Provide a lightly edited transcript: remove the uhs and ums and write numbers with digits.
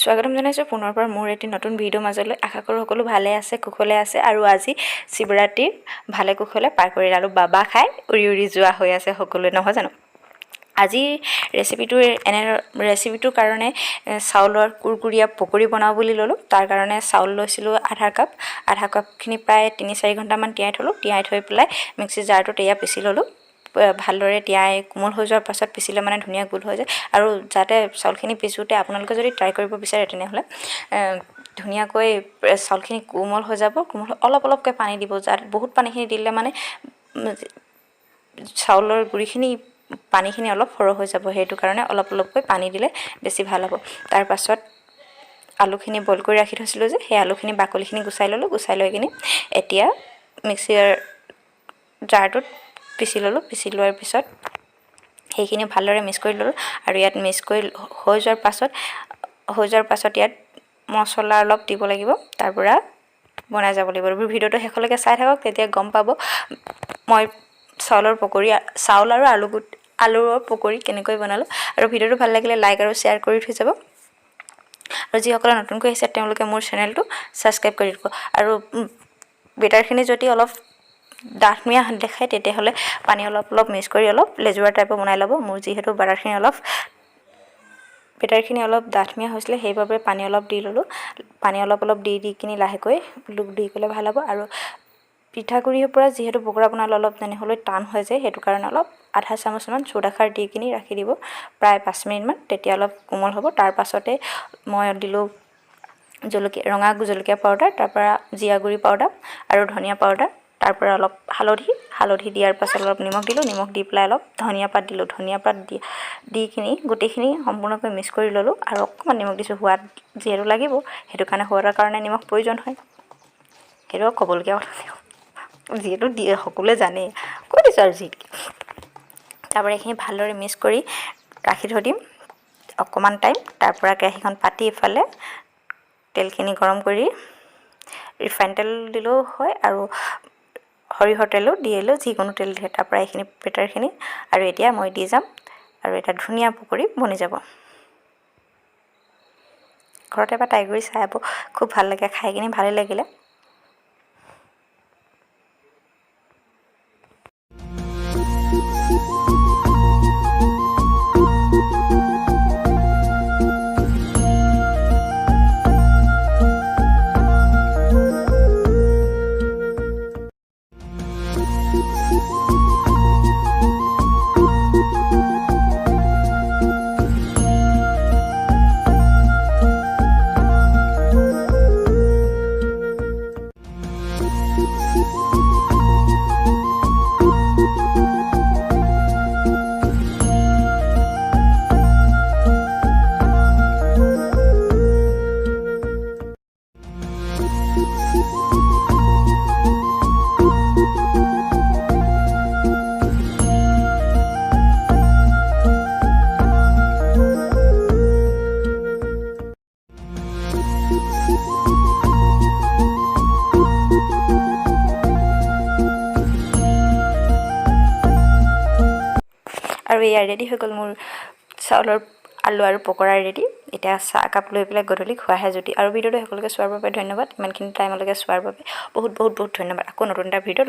স্বাগতম জনাইছোঁ পুনৰবাৰ মোৰ এটি নতুন ভিডিঅ' মাজলৈ। আশা কৰোঁ সকলো ভালে আছে, কুশলে আছে আৰু আজি শিৱৰাত্ৰিৰ ভালে কুশলে পাৰ কৰিলে আৰু বাবা খাই উৰি উৰি যোৱা হৈ আছে সকলোৱে, নহয় জানো? আজি ৰেচিপিটোৰ কাৰণে চাউলৰ কুৰকুৰীয়া পকৰি বনাওঁ বুলি ল'লোঁ। তাৰ কাৰণে চাউল লৈছিলোঁ আধা কাপখিনি প্ৰায় 3-4 ঘণ্টামান তিয়াই থ'লোঁ। তিয়াই থৈ পেলাই মিক্সি জাৰটোত এয়া পিচি ল'লোঁ। ভালদৰে তিয়াই কোমল হৈ যোৱাৰ পাছত পিচিলে মানে ধুনীয়া গোল হৈ যায়। আৰু যাতে চাউলখিনি পিছোঁতে আপোনালোকে যদি ট্ৰাই কৰিব বিচাৰে তেনেহ'লে ধুনীয়াকৈ চাউলখিনি কোমল হৈ যাব। অলপ অলপকৈ পানী দিব, যাতে বহুত পানীখিনি দিলে মানে চাউলৰ গুড়িখিনি পানীখিনি অলপ সৰহ হৈ যাব, সেইটো কাৰণে অলপ অলপকৈ পানী দিলে বেছি ভাল হ'ব। তাৰ পাছত আলুখিনি বইল কৰি ৰাখি থৈছিলোঁ যে, সেই আলুখিনি বাকলিখিনি গুচাই ল'লোঁ। গুচাই লৈ কিনি এতিয়া মিক্সিৰ জাৰটোত পিচি ল'লোঁ। পিচি লোৱাৰ পিছত সেইখিনি ভালদৰে মিক্স কৰি ল'লোঁ। আৰু ইয়াত মিক্স কৰি হৈ যোৱাৰ পাছত ইয়াত মছলা অলপ দিব লাগিব। তাৰ পৰা বনাই যাব লাগিব। ভিডিঅ'টো শেষলৈকে চাই থাকক, তেতিয়া গম পাব মই চাউল আৰু আলুৰ পকৰি কেনেকৈ বনালোঁ। আৰু ভিডিঅ'টো ভাল লাগিলে লাইক আৰু শ্বেয়াৰ কৰি থৈ যাব। আৰু যিসকলে নতুনকৈ আহিছে তেওঁলোকে মোৰ চেনেলটো ছাবস্ক্ৰাইব কৰি দিব। আৰু বেটাৰখিনি যদি অলপ ডাঠমীয়া দেখায় তেতিয়াহ'লে পানী অলপ মিক্স কৰি অলপ লেজুৰা টাইপৰ বনাই ল'ব। মোৰ যিহেতু বেটাৰখিনি অলপ ডাঠমীয়া হৈছিলে, সেইবাবে পানী অলপ দি ল'লোঁ। পানী অলপ দি কিনি লাহেকৈ লুক দি গ'লে ভাল হ'ব। আৰু পিঠাগুড়িৰ পৰা যিহেতু পকৰা বনালে অলপ তেনেহ'লে টান হৈ যায়, সেইটো কাৰণে অলপ আধা চামুচমান চ'ডা খাৰ দি কিনি ৰাখি দিব প্ৰায় 5 মিনিটমান, তেতিয়া অলপ কোমল হ'ব। তাৰ পাছতে মই দিলোঁ ৰঙা জলকীয়া পাউডাৰ, তাৰ পৰা জিৰা গুড়ি পাউডাৰ আৰু ধনিয়া পাউডাৰ, তাৰ পৰা অলপ হালধি দিয়াৰ পাছত অলপ নিমখ দিলোঁ। নিমখ দি পেলাই অলপ ধনিয়া পাত দিলোঁ। ধনিয়া পাত দি কিনি গোটেইখিনি সম্পূৰ্ণকৈ মিক্স কৰি ল'লোঁ। আৰু অকণমান নিমখ দিছোঁ, সোৱাদ যিহেতু লাগিব, সেইটো কাৰণে সোৱাদৰ কাৰণে নিমখ প্ৰয়োজন হয়। সেইটো ক'বলগীয়া কথা যিহেতু সকলোৱে জানেই, কৈ দিছোঁ আৰু তাৰপৰা এইখিনি ভালদৰে মিক্স কৰি ৰাখি থৈ দিম অকণমান টাইম। তাৰপৰা কেৰাহীখন পাতি ইফালে তেলখিনি গৰম কৰি ৰিফাইন তেল দিলেও হয় আৰু সৰিয়হৰ তেলো দিলেও, যিকোনো তেল দিয়ে। তাৰপৰা এইখিনি বেটাৰখিনি আৰু এতিয়া মই দি যাম আৰু এটা ধুনীয়া পকৰি বনি যাব। ঘৰতে এবাৰ ট্ৰাই কৰি চাব, খুব ভাল লাগে খাই কিনি, ভালেই লাগিলে। আৰু এয়া ৰেডি হৈ গ'ল মোৰ চাউলৰ আলু আৰু পকৰা ৰেডি। এতিয়া চাহ একাপ লৈ পেলাই গধূলি খোৱাহে জুতি। আৰু ভিডিঅ'টো সকলোকে চোৱাৰ বাবে ধন্যবাদ। ইমানখিনি টাইমলৈকে চোৱাৰ বাবে বহুত ধন্যবাদ। আকৌ নতুন এটা ভিডিঅ'ত